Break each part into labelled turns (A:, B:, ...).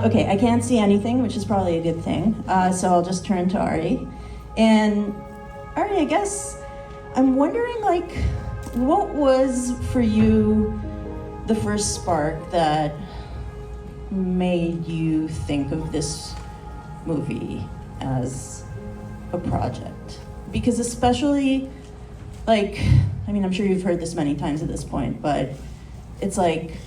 A: Okay, I can't see anything, which is probably a good thing. So I'll just turn to Ari. And Ari, I guess I'm wondering, like, what was for you the first spark that made you think of this movie as a project? Because especially, like, I mean, I'm sure you've heard this many times at this point, but it's like,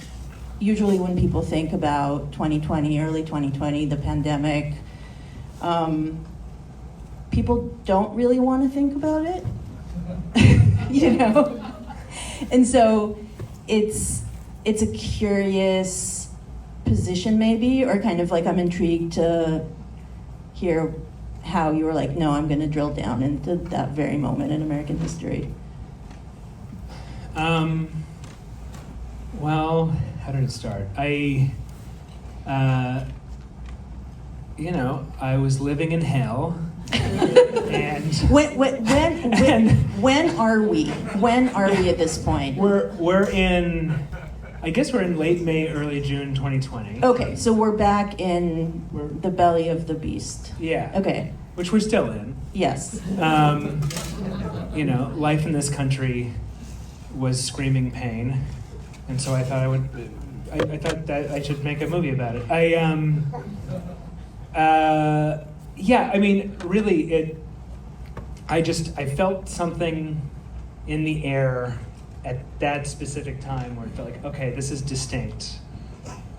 A: usually when people think about 2020, early 2020, the pandemic, people don't really want to think about it, you know? And so it's a curious position maybe, or kind of like I'm intrigued to hear how you were like, no, I'm going to drill down into that very moment in American history.
B: Well, how did it start? I was living in hell, and
A: when are we? When are we at this point?
B: We're in, I guess we're in late May, early June 2020.
A: Okay, so we're back in the belly of the beast.
B: Yeah.
A: Okay.
B: Which we're still in.
A: Yes.
B: Life in this country was screaming pain, and so I thought I thought that I should make a movie about it. I felt something in the air at that specific time where it felt like, okay, this is distinct.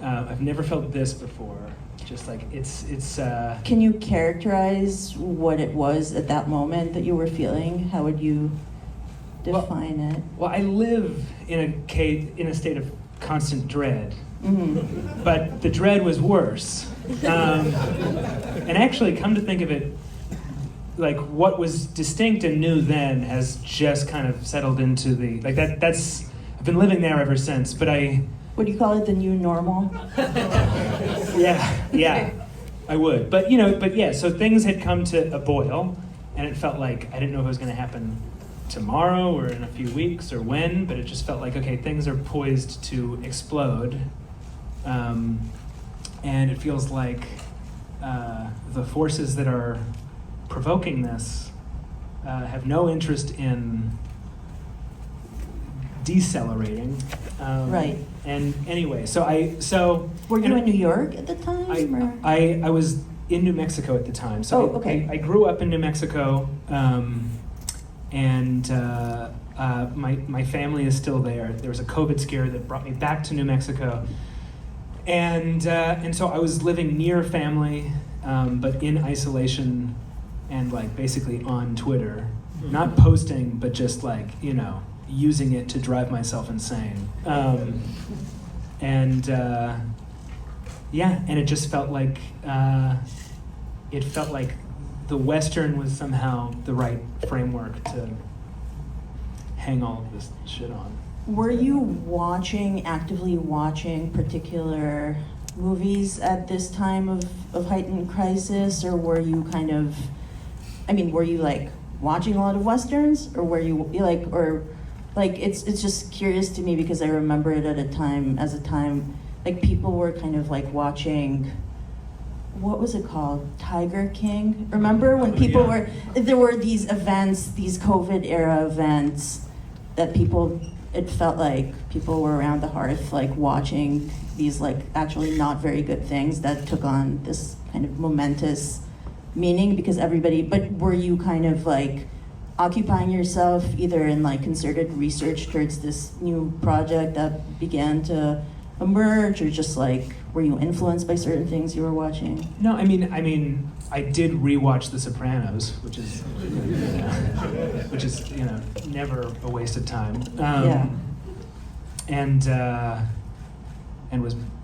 B: I've never felt this before. Just like it's.
A: Can you characterize what it was at that moment that you were feeling? How would you define it?
B: Well, I live in a state of constant dread, but the dread was worse. And actually, come to think of it, like what was distinct and new then has just kind of settled into the like that. That's I've been living there ever since. But
A: would you call it the new normal?
B: Yeah, I would. But yeah. So things had come to a boil, and it felt like I didn't know if it was going to happen tomorrow or in a few weeks or when, but it just felt like, okay, things are poised to explode. And it feels like the forces that are provoking this have no interest in decelerating.
A: Right.
B: And anyway,
A: were you in New York at the time?
B: I was in New Mexico at the time. So
A: okay.
B: I grew up in New Mexico. And my family is still there. There was a COVID scare that brought me back to New Mexico, and so I was living near family, but in isolation, and like basically on Twitter, not posting, but just like using it to drive myself insane. And it just felt like the Western was somehow the right framework to hang all of this shit on.
A: Were you actively watching particular movies at this time of heightened crisis, or were you were you like watching a lot of Westerns, or were you it's just curious to me because I remember it as a time, like people were kind of like watching, what was it called? Tiger King? Remember when people there were these events, these COVID era events that it felt like people were around the hearth like watching these like actually not very good things that took on this kind of momentous meaning because but were you kind of like occupying yourself either in like concerted research towards this new project that began to emerge, or just like were you influenced by certain things you were watching?
B: No, I mean, I did rewatch The Sopranos, which is never a waste of time. And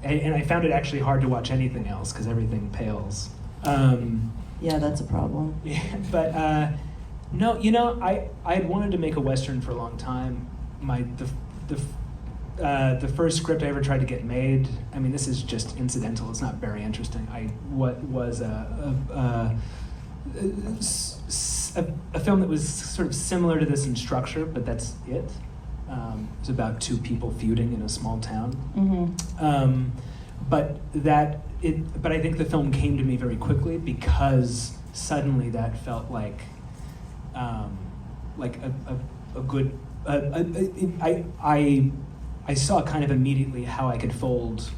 B: I found it actually hard to watch anything else because everything pales.
A: Yeah, that's a problem.
B: Yeah, but no, I had wanted to make a Western for a long time. The first script I ever tried to get made, I mean, this is just incidental, it's not very interesting. Was a film that was sort of similar to this in structure, but that's it. It was about two people feuding in a small town.
A: Mm-hmm.
B: but I think the film came to me very quickly because suddenly that felt like a good. I saw kind of immediately how I could fold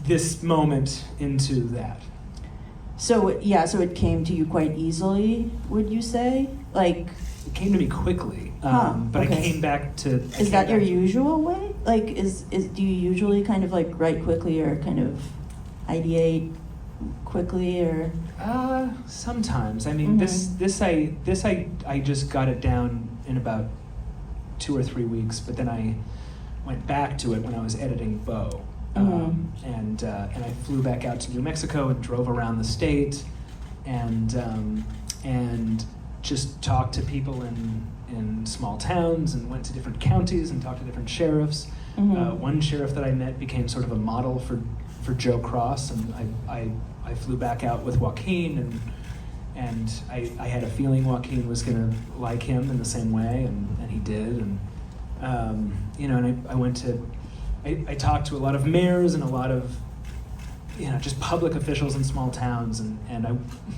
B: this moment into that.
A: So it came to you quite easily, would you say? Like,
B: it came to me quickly, but
A: okay.
B: I came back to.
A: Is that your usual way? Like, do you usually kind of like write quickly or kind of ideate quickly or?
B: Sometimes. I mean, I just got it down in about 2 or 3 weeks, but then I went back to it when I was editing Beau. And I flew back out to New Mexico and drove around the state, and just talked to people in small towns, and went to different counties and talked to different sheriffs. One sheriff that I met became sort of a model for Joe Cross, and I flew back out with Joaquin, and I had a feeling Joaquin was gonna like him in the same way, and he did, and I went to. I talked to a lot of mayors and a lot of, just public officials in small towns, and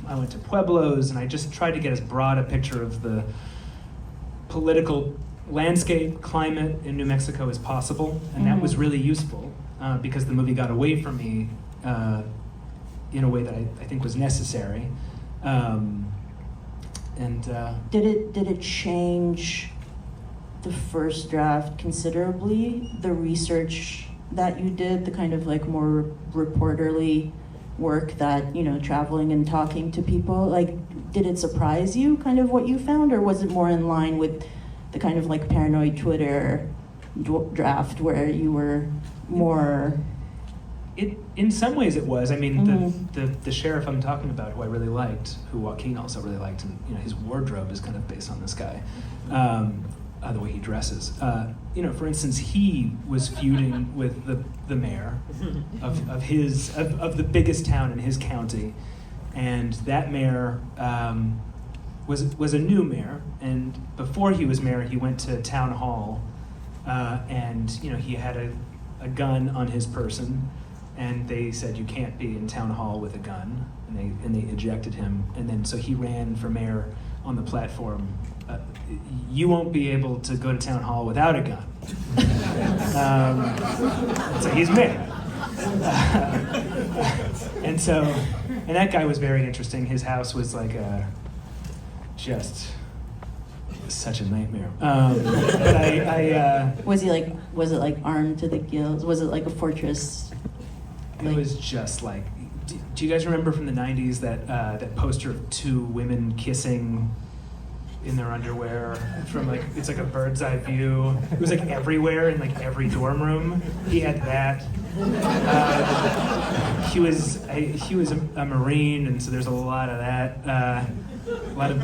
B: I went to pueblos, and I just tried to get as broad a picture of the political landscape, climate in New Mexico as possible, and that was really useful because the movie got away from me in a way that I think was necessary.
A: Did it change the first draft considerably, the research that you did, the kind of like more reporterly work that, traveling and talking to people, like, did it surprise you kind of what you found, or was it more in line with the kind of like paranoid Twitter draft where you were more?
B: In some ways it was. I mean, the sheriff I'm talking about, who I really liked, who Joaquin also really liked, and his wardrobe is kind of based on this guy. The way he dresses. For instance, he was feuding with the mayor of the biggest town in his county, and that mayor was a new mayor. And before he was mayor, he went to town hall, and he had a gun on his person, and they said you can't be in town hall with a gun, and they ejected him. And then so he ran for mayor on the platform. You won't be able to go to town hall without a gun. So he's mayor. And that guy was very interesting. His house was like just such a nightmare. But
A: was it like armed to the gills? Was it like a fortress?
B: It was just like, do you guys remember from the 90s that poster of two women kissing in their underwear from it's like a bird's eye view? It was like everywhere in like every dorm room. He had that. He was a Marine, and so there's a lot of that. A lot of.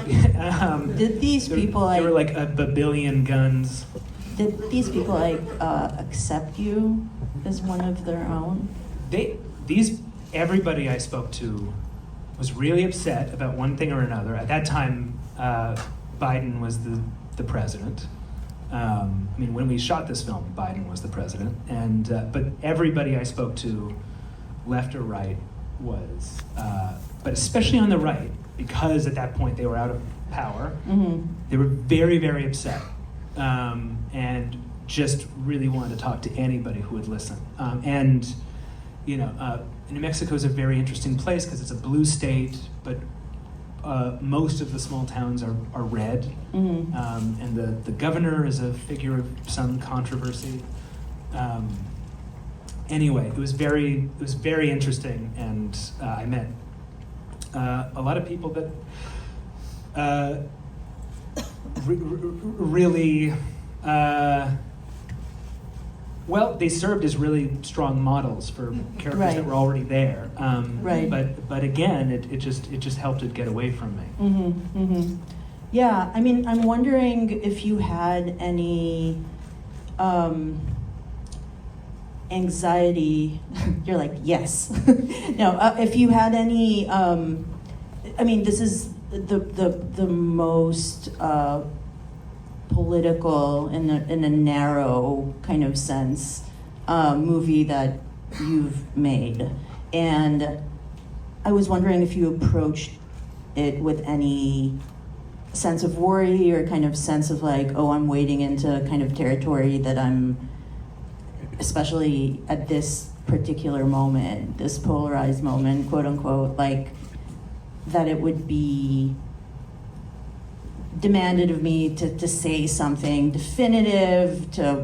A: Did these people
B: there were like a babillion guns.
A: Did these people accept you as one of their own?
B: Everybody I spoke to was really upset about one thing or another. At that time, Biden was the president. When we shot this film, Biden was the president, and but everybody I spoke to, left or right, was, but especially on the right, because at that point they were out of power. They were very, very upset, and just really wanted to talk to anybody who would listen. New Mexico is a very interesting place because it's a blue state, but most of the small towns are red, and the governor is a figure of some controversy. Anyway, it was very interesting, and I met a lot of people that really. They served as really strong models for characters that were already there. But again, it just helped it get away from me.
A: Yeah, I'm wondering if you had any anxiety. You're like, yes. No, if you had any. This is the most. Political in a narrow kind of sense movie that you've made. And I was wondering if you approached it with any sense of worry or kind of sense of like, oh, I'm wading into kind of territory that I'm, especially at this particular moment, this polarized moment, quote unquote, like that it would be demanded of me to say something definitive to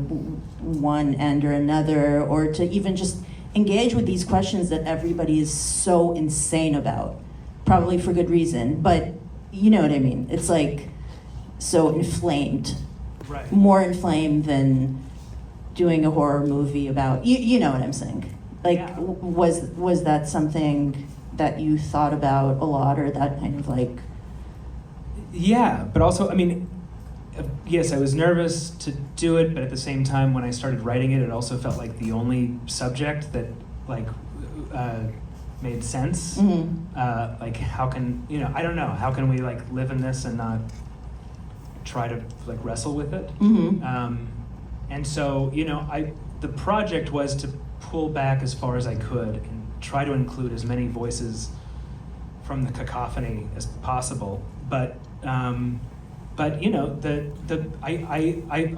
A: one end or another, or to even just engage with these questions that everybody is so insane about, probably for good reason, but you know what I mean? It's like so inflamed,
B: Right.
A: more inflamed than doing a horror movie about, you know what I'm saying? Like,
B: Yeah.
A: was that something that you thought about a lot, or that kind of like?
B: Yeah, but also, I mean, yes, I was nervous to do it, but at the same time, when I started writing it, it also felt like the only subject that, like, made sense.
A: Mm-hmm.
B: Like, how can, I don't know, how can we, like, live in this and not try to, like, wrestle with it?
A: Mm-hmm.
B: And so, the project was to pull back as far as I could and try to include as many voices from the cacophony as possible. But I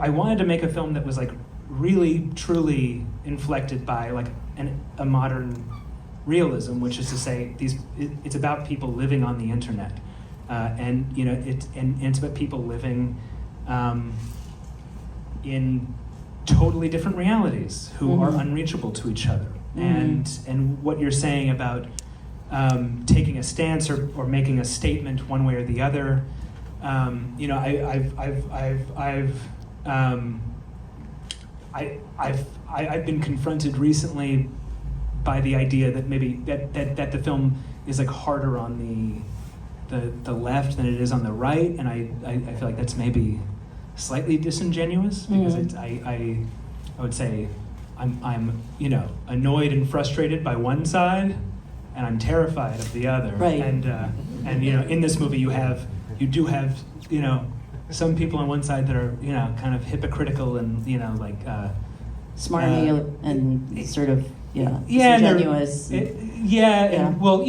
B: wanted to make a film that was like really truly inflected by like a modern realism, which is to say it's about people living on the internet, and it's about people living in totally different realities who
A: Mm-hmm.
B: are unreachable to each other.
A: Mm-hmm.
B: And what you're saying about taking a stance or making a statement one way or the other. I've been confronted recently by the idea that maybe that the film is like harder on the left than it is on the right, and I feel like that's maybe slightly disingenuous, because I would say I'm annoyed and frustrated by one side, and I'm terrified of the other.
A: Right.
B: And in this movie you do have some people on one side that are kind of hypocritical and
A: Smarmy and sort of disingenuous.
B: And well,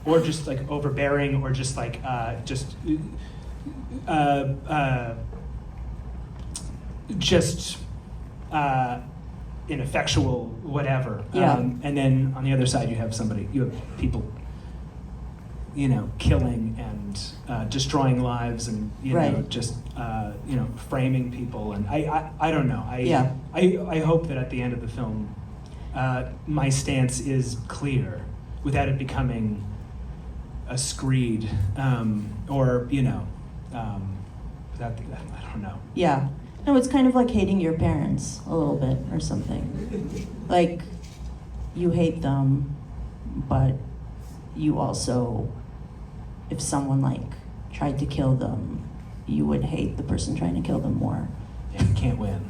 B: or just like overbearing, or just like ineffectual, whatever.
A: Yeah.
B: And then on the other side, you have people, killing and destroying lives, and
A: Right.
B: just framing people. And I don't know.
A: Yeah.
B: I hope that at the end of the film, my stance is clear, without it becoming a screed, or without I don't know.
A: Yeah. No, it's kind of like hating your parents a little bit or something. Like, you hate them, but you also, if someone like tried to kill them, you would hate the person trying to kill them more.
B: And you can't win.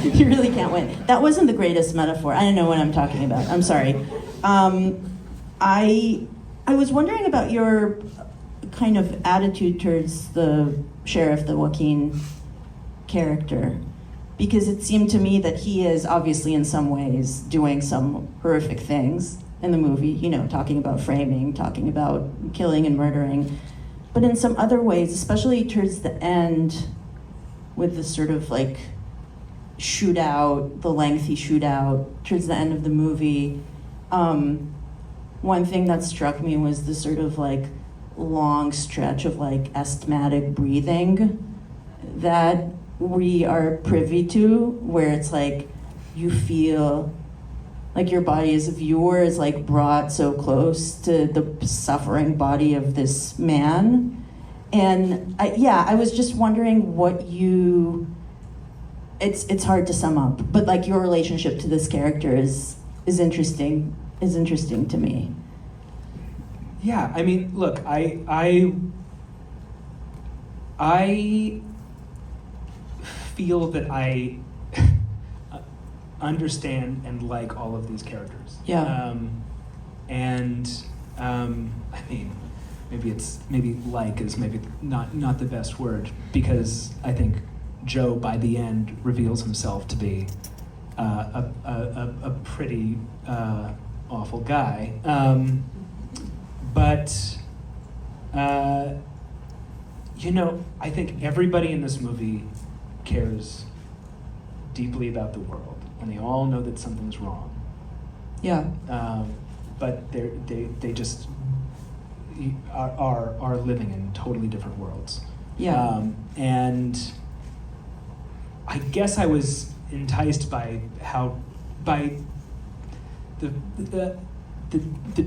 A: You really can't win. That wasn't the greatest metaphor. I don't know what I'm talking about. I'm sorry. I was wondering about your kind of attitude towards the sheriff, the Joaquin character, because it seemed to me that he is obviously in some ways doing some horrific things in the movie, talking about framing, talking about killing and murdering, but in some other ways, especially towards the end with the sort of like shootout, the lengthy shootout towards the end of the movie, one thing that struck me was the sort of like long stretch of like asthmatic breathing that we are privy to, where it's like you feel like your body as a viewer is like brought so close to the suffering body of this man. And I was just wondering what it's hard to sum up, but like your relationship to this character is interesting to me.
B: Yeah, I mean, look, I feel that I understand and like all of these characters.
A: Yeah.
B: I mean, maybe like is maybe not the best word, because I think Joe, by the end, reveals himself to be a pretty awful guy. But you know, I think everybody in this movie cares deeply about the world, and they all know that something's wrong.
A: Yeah.
B: But they just are living in totally different worlds.
A: Yeah.
B: And I guess I was enticed by the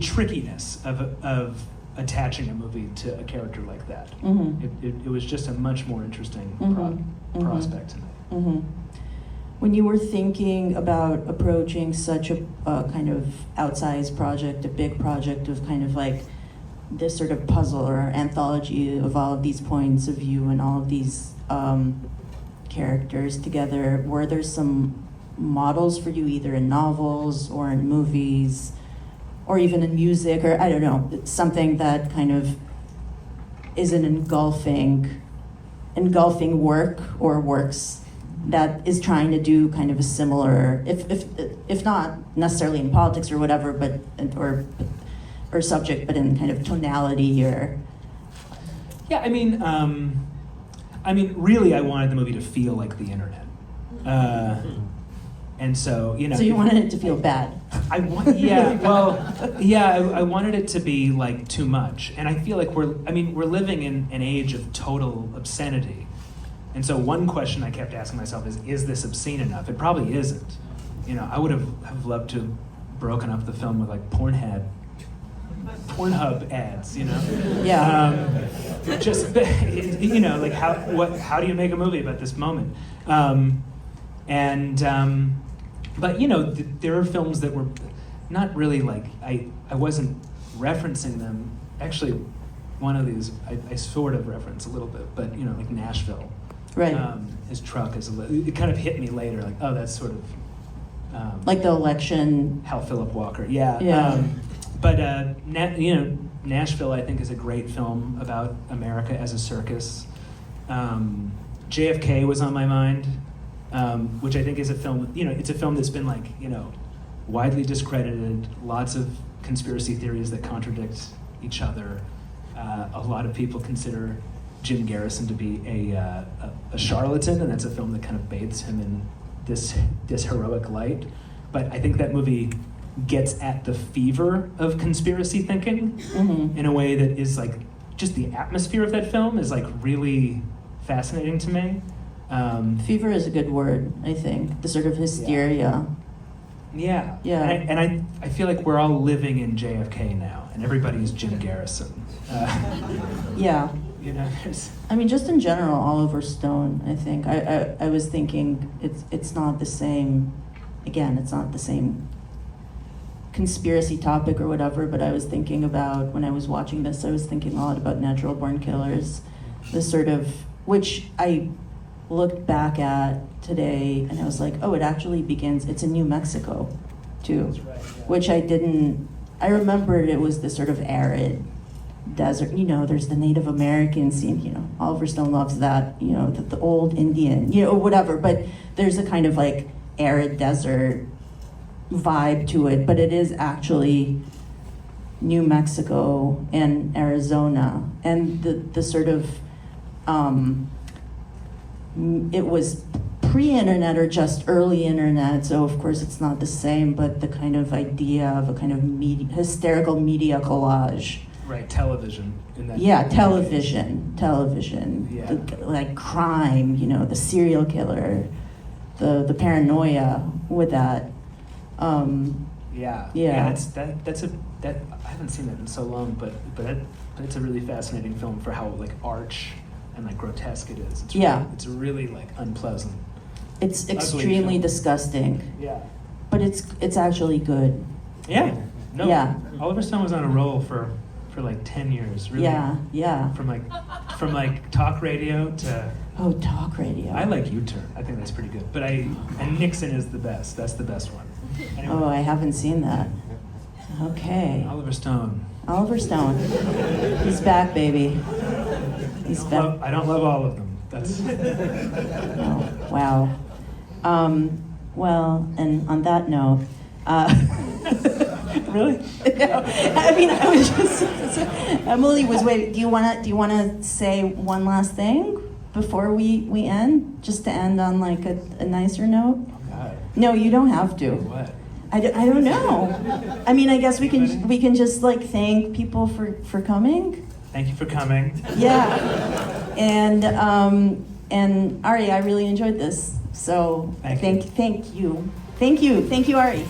B: trickiness of attaching a movie to a character like that.
A: Mm-hmm.
B: It was just a much more interesting prospect to me.
A: Mm-hmm. When you were thinking about approaching such a kind of outsized project, a big project of kind of like this sort of puzzle or anthology of all of these points of view and all of these characters together, were there some models for you either in novels or in movies or even in music, or I don't know, something that kind of is an engulfing work or works that is trying to do kind of a similar, if not necessarily in politics or whatever, but or subject, but in kind of tonality or.
B: Yeah, I mean, really, I wanted the movie to feel like the internet, and so you know.
A: So you wanted it to feel bad.
B: I wanted it to be like too much, and I feel like we're living in an age of total obscenity. And so one question I kept asking myself is this obscene enough? It probably isn't. You know, I would have loved to have broken up the film with like Pornhub ads, you know?
A: Yeah.
B: Just, you know, like how do you make a movie about this moment? But you know, there are films that were not really like, I wasn't referencing them. Actually, one of these I sort of reference a little bit, but you know, like Nashville.
A: Right.
B: His truck it kind of hit me later, like, oh, that's sort of
A: like the election.
B: Hal Philip Walker, yeah.
A: Yeah.
B: But you know, Nashville, I think, is a great film about America as a circus. JFK was on my mind, which I think is a film. You know, it's a film that's been like, you know, widely discredited. Lots of conspiracy theories that contradict each other. A lot of people consider Jim Garrison to be a charlatan, and that's a film that kind of bathes him in this heroic light. But I think that movie gets at the fever of conspiracy thinking in a way that is like, just the atmosphere of that film is like really fascinating to me.
A: Fever is a good word, I think. The sort of hysteria.
B: Yeah.
A: Yeah.
B: And I feel like we're all living in JFK now, and everybody is Jim Garrison.
A: Yeah.
B: You know,
A: I mean, just in general, Oliver Stone, I think. I was thinking it's not the same, again, it's not the same conspiracy topic or whatever, but I was thinking about, when I was watching this, I was thinking a lot about Natural Born Killers, the sort of, which I looked back at today and I was like, oh, it actually begins, it's in New Mexico too.
B: That's right, yeah.
A: Which I remembered it was this sort of arid desert, you know, there's the Native American scene, you know, Oliver Stone loves that, you know, the old Indian, you know, whatever, but there's a kind of like arid desert vibe to it, but it is actually New Mexico and Arizona, and the sort of, it was pre-internet or just early internet, so of course it's not the same, but the kind of idea of a kind of hysterical media collage.
B: Right, television. In that
A: Television.
B: Yeah.
A: Like crime, you know, the serial killer, the paranoia with that.
B: Yeah. That's I haven't seen that in so long, but it's a really fascinating film for how like arch and like grotesque it is. It's really like unpleasant.
A: It's extremely disgusting.
B: Yeah.
A: But it's actually good.
B: Yeah. No.
A: Yeah.
B: Oliver Stone was on a roll for like 10 years, really.
A: Yeah.
B: From like talk radio to.
A: Oh, talk radio.
B: I like U-Turn. I think that's pretty good. But and Nixon is the best. That's the best one. Anyway.
A: Oh, I haven't seen that. Okay.
B: Oliver Stone.
A: He's back, baby. He's back.
B: I don't love all of them. That's
A: Oh, wow. Well, and on that note,
B: really.
A: I mean, I was just Emily was waiting. Do you wanna say one last thing before we end? Just to end on like a nicer note?
B: Oh God.
A: No, you don't have to.
B: What?
A: I don't know. I mean, I guess we can just like thank people for coming.
B: Thank you for coming.
A: Yeah. And Ari, I really enjoyed this. So
B: Thank
A: thank you. Thank you, Ari.